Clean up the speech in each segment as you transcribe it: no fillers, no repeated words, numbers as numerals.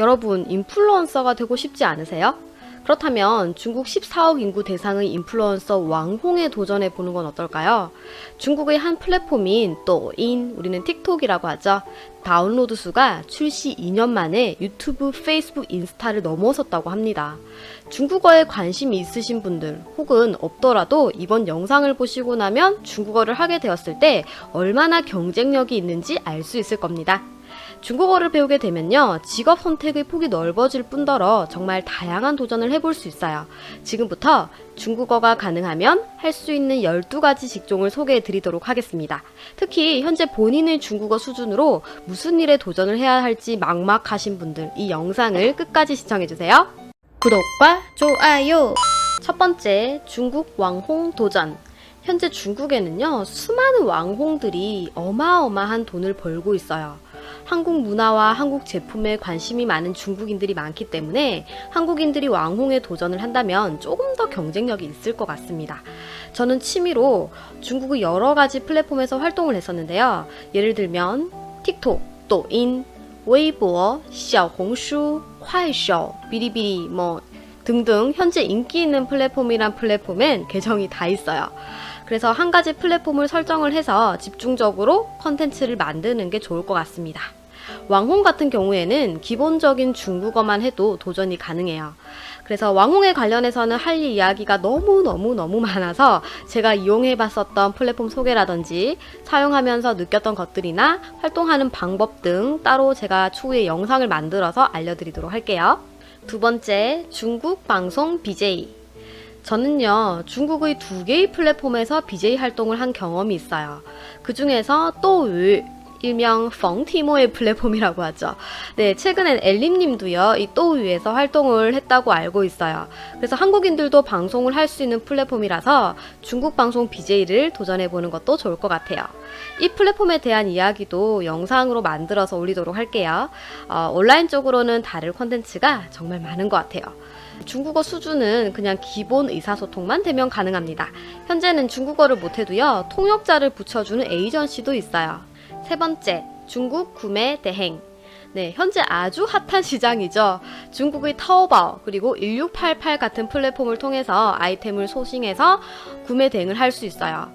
여러분, 인플루언서가 되고 싶지 않으세요? 그렇다면 중국 14억 인구 대상의 인플루언서 왕홍에 도전해 보는 건 어떨까요? 중국의 한 플랫폼인 또인, 우리는 틱톡이라고 하죠. 다운로드 수가 출시 2년 만에 유튜브, 페이스북, 인스타를 넘어섰다고 합니다. 중국어에 관심이 있으신 분들 혹은 없더라도 이번 영상을 보시고 나면 중국어를 하게 되었을 때 얼마나 경쟁력이 있는지 알 수 있을 겁니다. 중국어를 배우게 되면요, 직업 선택의 폭이 넓어질 뿐더러 정말 다양한 도전을 해볼 수 있어요. 지금부터 중국어가 가능하면 할 수 있는 12가지 직종을 소개해 드리도록 하겠습니다. 특히 현재 본인의 중국어 수준으로 무슨 일에 도전을 해야 할지 막막하신 분들, 이 영상을 끝까지 시청해주세요. 구독과 좋아요! 첫 번째, 중국 왕홍 도전. 현재 중국에는요, 수많은 왕홍들이 어마어마한 돈을 벌고 있어요. 한국 문화와 한국 제품에 관심이 많은 중국인들이 많기 때문에 한국인들이 왕홍에 도전을 한다면 조금 더 경쟁력이 있을 것 같습니다. 저는 취미로 중국의 여러 가지 플랫폼에서 활동을 했었는데요. 예를 들면 틱톡, 또인, 웨이보, xiaohongshu, kuaishou, 비리비리 등등 현재 인기 있는 플랫폼이란 플랫폼엔 계정이 다 있어요. 그래서 한 가지 플랫폼을 설정을 해서 집중적으로 컨텐츠를 만드는 게 좋을 것 같습니다. 왕홍 같은 경우에는 기본적인 중국어만 해도 도전이 가능해요. 그래서 왕홍에 관련해서는 할 이야기가 너무 많아서 제가 이용해봤었던 플랫폼 소개라든지 사용하면서 느꼈던 것들이나 활동하는 방법 등 따로 제가 추후에 영상을 만들어서 알려드리도록 할게요. 두 번째, 중국 방송 BJ. 저는요, 중국의 2개의 플랫폼에서 BJ 활동을 한 경험이 있어요. 그 중에서 또유, 일명 펑티모의 플랫폼이라고 하죠. 네, 최근엔 엘림님도요, 이 또유에서 활동을 했다고 알고 있어요. 그래서 한국인들도 방송을 할 수 있는 플랫폼이라서 중국 방송 BJ를 도전해보는 것도 좋을 것 같아요. 이 플랫폼에 대한 이야기도 영상으로 만들어서 올리도록 할게요. 온라인 쪽으로는 다룰 콘텐츠가 정말 많은 것 같아요. 중국어 수준은 그냥 기본 의사소통만 되면 가능합니다. 현재는 중국어를 못해도요, 통역자를 붙여주는 에이전시도 있어요. 세 번째, 중국 구매 대행. 네, 현재 아주 핫한 시장이죠. 중국의 타오바오 그리고 1688 같은 플랫폼을 통해서 아이템을 소싱해서 구매 대행을 할 수 있어요.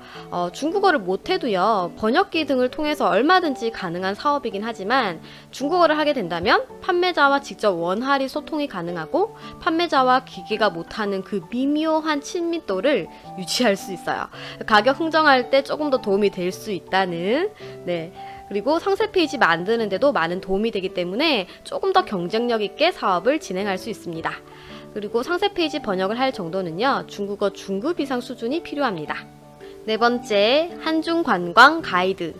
중국어를 못해도요, 번역기 등을 통해서 얼마든지 가능한 사업이긴 하지만 중국어를 하게 된다면 판매자와 직접 원활히 소통이 가능하고 판매자와 기계가 못하는 그 미묘한 친밀도를 유지할 수 있어요. 가격 흥정할 때 조금 더 도움이 될 수 있다는, 네. 그리고 상세 페이지 만드는데도 많은 도움이 되기 때문에 조금 더 경쟁력 있게 사업을 진행할 수 있습니다. 그리고 상세 페이지 번역을 할 정도는요, 중국어 중급 이상 수준이 필요합니다. 네 번째, 한중 관광 가이드.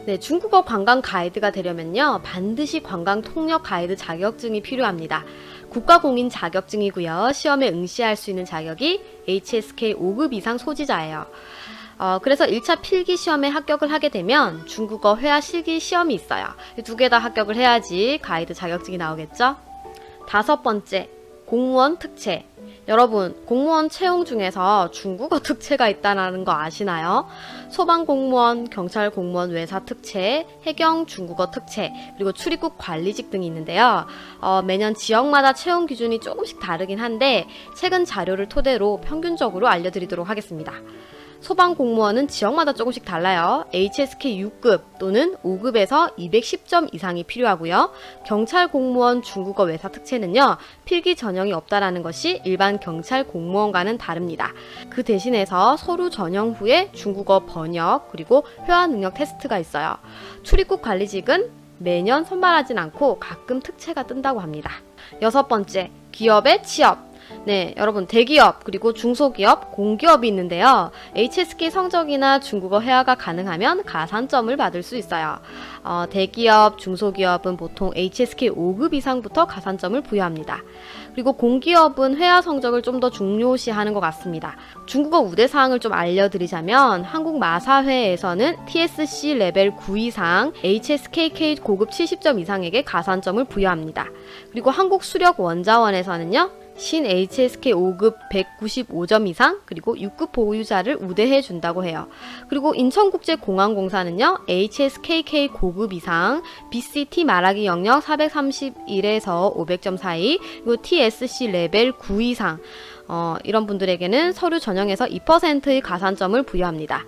네, 중국어 관광 가이드가 되려면요, 반드시 관광 통역 가이드 자격증이 필요합니다. 국가공인 자격증이고요, 시험에 응시할 수 있는 자격이 HSK 5급 이상 소지자예요. 그래서 1차 필기 시험에 합격을 하게 되면 중국어 회화 실기 시험이 있어요. 2개 다 합격을 해야지 가이드 자격증이 나오겠죠? 다섯 번째, 공무원 특채. 여러분, 공무원 채용 중에서 중국어 특채가 있다는 거 아시나요? 소방공무원, 경찰공무원 외사 특채, 해경 중국어 특채, 그리고 출입국 관리직 등이 있는데요. 매년 지역마다 채용 기준이 조금씩 다르긴 한데 최근 자료를 토대로 평균적으로 알려드리도록 하겠습니다. 소방공무원은 지역마다 조금씩 달라요. HSK 6급 또는 5급에서 210점 이상이 필요하고요. 경찰공무원 중국어 외사 특채는요, 필기 전형이 없다라는 것이 일반 경찰 공무원과는 다릅니다. 그 대신해서 서류 전형 후에 중국어 번역 그리고 회화 능력 테스트가 있어요. 출입국 관리직은 매년 선발하진 않고 가끔 특채가 뜬다고 합니다. 여섯 번째, 기업의 취업. 네, 여러분, 대기업 그리고 중소기업, 공기업이 있는데요. HSK 성적이나 중국어 회화가 가능하면 가산점을 받을 수 있어요. 대기업, 중소기업은 보통 HSK 5급 이상부터 가산점을 부여합니다. 그리고 공기업은 회화 성적을 좀 더 중요시하는 것 같습니다. 중국어 우대사항을 좀 알려드리자면 한국 마사회에서는 TSC 레벨 9 이상, HSKK 고급 70점 이상에게 가산점을 부여합니다. 그리고 한국 수력원자원에서는요, 신 HSK 5급 195점 이상, 그리고 6급 보유자를 우대해 준다고 해요. 그리고 인천국제공항공사는요, HSKK 고급 이상, BCT 말하기 영역 431에서 500점 사이, 그리고 TSC 레벨 9 이상, 이런 분들에게는 서류 전형에서 2%의 가산점을 부여합니다.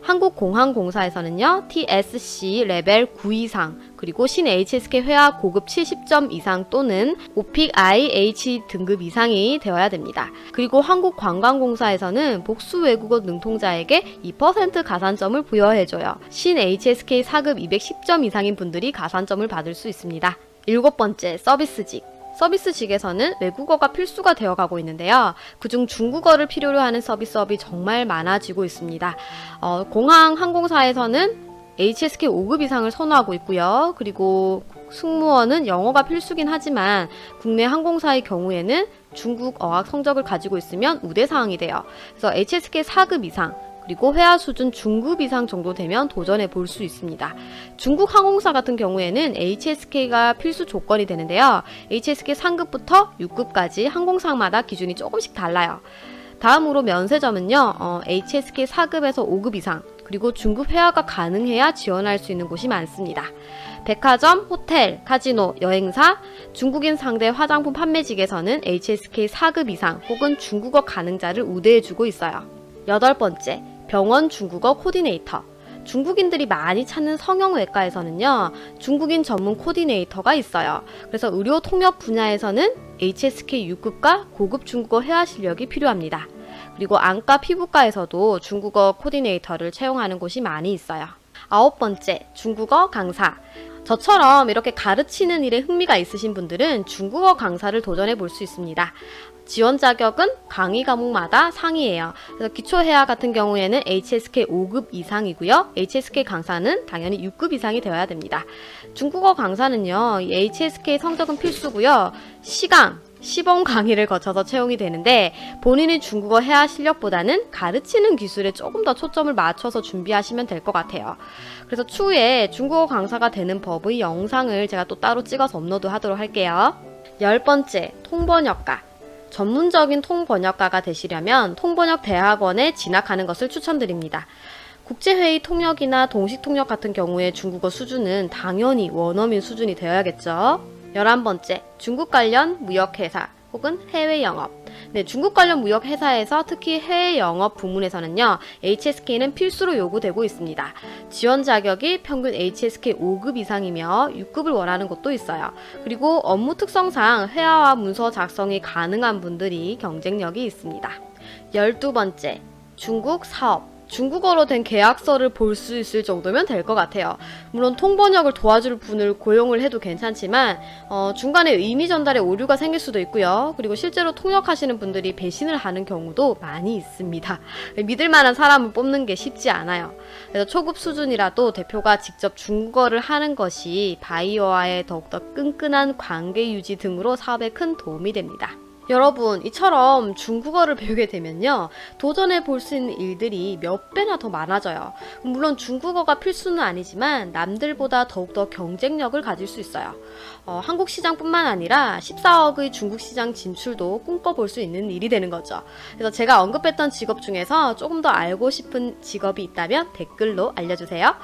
한국공항공사에서는요, TSC 레벨 9 이상, 그리고 신 HSK 회화 고급 70점 이상 또는 오픽 IH 등급 이상이 되어야 됩니다. 그리고 한국관광공사에서는 복수 외국어 능통자에게 2% 가산점을 부여해줘요. 신 HSK 4급 210점 이상인 분들이 가산점을 받을 수 있습니다. 7번째, 서비스직. 서비스직에서는 외국어가 필수가 되어가고 있는데요. 그중 중국어를 필요로 하는 서비스업이 정말 많아지고 있습니다. 공항 항공사에서는 HSK 5급 이상을 선호하고 있고요. 그리고 승무원은 영어가 필수긴 하지만 국내 항공사의 경우에는 중국 어학 성적을 가지고 있으면 우대사항이 돼요. 그래서 HSK 4급 이상, 그리고 회화 수준 중급 이상 정도 되면 도전해 볼 수 있습니다. 중국 항공사 같은 경우에는 HSK가 필수 조건이 되는데요. HSK 3급부터 6급까지 항공사마다 기준이 조금씩 달라요. 다음으로 면세점은요, HSK 4급에서 5급 이상, 그리고 중급 회화가 가능해야 지원할 수 있는 곳이 많습니다. 백화점, 호텔, 카지노, 여행사, 중국인 상대 화장품 판매직에서는 HSK 4급 이상 혹은 중국어 가능자를 우대해주고 있어요. 8번째, 병원 중국어 코디네이터. 중국인들이 많이 찾는 성형외과에서는요, 중국인 전문 코디네이터가 있어요. 그래서 의료 통역 분야에서는 HSK 6급과 고급 중국어 회화 실력이 필요합니다. 그리고 안과 피부과에서도 중국어 코디네이터를 채용하는 곳이 많이 있어요. 9번째, 중국어 강사. 저처럼 이렇게 가르치는 일에 흥미가 있으신 분들은 중국어 강사를 도전해 볼 수 있습니다. 지원 자격은 강의 과목마다 상이에요. 그래서 기초회화 같은 경우에는 HSK 5급 이상이고요. HSK 강사는 당연히 6급 이상이 되어야 됩니다. 중국어 강사는요, 이 HSK 성적은 필수고요. 시범 강의를 거쳐서 채용이 되는데 본인의 중국어 회화 실력보다는 가르치는 기술에 조금 더 초점을 맞춰서 준비하시면 될 것 같아요. 그래서 추후에 중국어 강사가 되는 법의 영상을 제가 또 따로 찍어서 업로드하도록 할게요. 10번째, 통번역가. 전문적인 통번역가가 되시려면 통번역 대학원에 진학하는 것을 추천드립니다. 국제회의 통역이나 동식 통역 같은 경우에 중국어 수준은 당연히 원어민 수준이 되어야겠죠. 11번째, 중국 관련 무역회사 혹은 해외 영업. 네, 중국 관련 무역 회사에서 특히 해외 영업 부문에서는요, HSK는 필수로 요구되고 있습니다. 지원 자격이 평균 HSK 5급 이상이며 6급을 원하는 곳도 있어요. 그리고 업무 특성상 회화와 문서 작성이 가능한 분들이 경쟁력이 있습니다. 12번째, 중국 사업. 중국어로 된 계약서를 볼 수 있을 정도면 될 것 같아요. 물론 통번역을 도와줄 분을 고용을 해도 괜찮지만 중간에 의미 전달에 오류가 생길 수도 있고요. 그리고 실제로 통역하시는 분들이 배신을 하는 경우도 많이 있습니다. 믿을 만한 사람을 뽑는 게 쉽지 않아요. 그래서 초급 수준이라도 대표가 직접 중국어를 하는 것이 바이어와의 더욱더 끈끈한 관계 유지 등으로 사업에 큰 도움이 됩니다. 여러분, 이처럼 중국어를 배우게 되면요, 도전해 볼 수 있는 일들이 몇 배나 더 많아져요. 물론 중국어가 필수는 아니지만 남들보다 더욱더 경쟁력을 가질 수 있어요. 한국 시장뿐만 아니라 14억의 중국 시장 진출도 꿈꿔볼 수 있는 일이 되는 거죠. 그래서 제가 언급했던 직업 중에서 조금 더 알고 싶은 직업이 있다면 댓글로 알려주세요.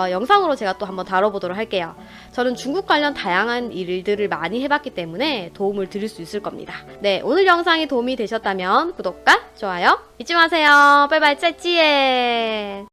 영상으로 제가 또 한번 다뤄보도록 할게요. 저는 중국 관련 다양한 일들을 많이 해봤기 때문에 도움을 드릴 수 있을 겁니다. 네, 오늘 영상이 도움이 되셨다면 구독과 좋아요 잊지 마세요. 바이바이, 짜찌에.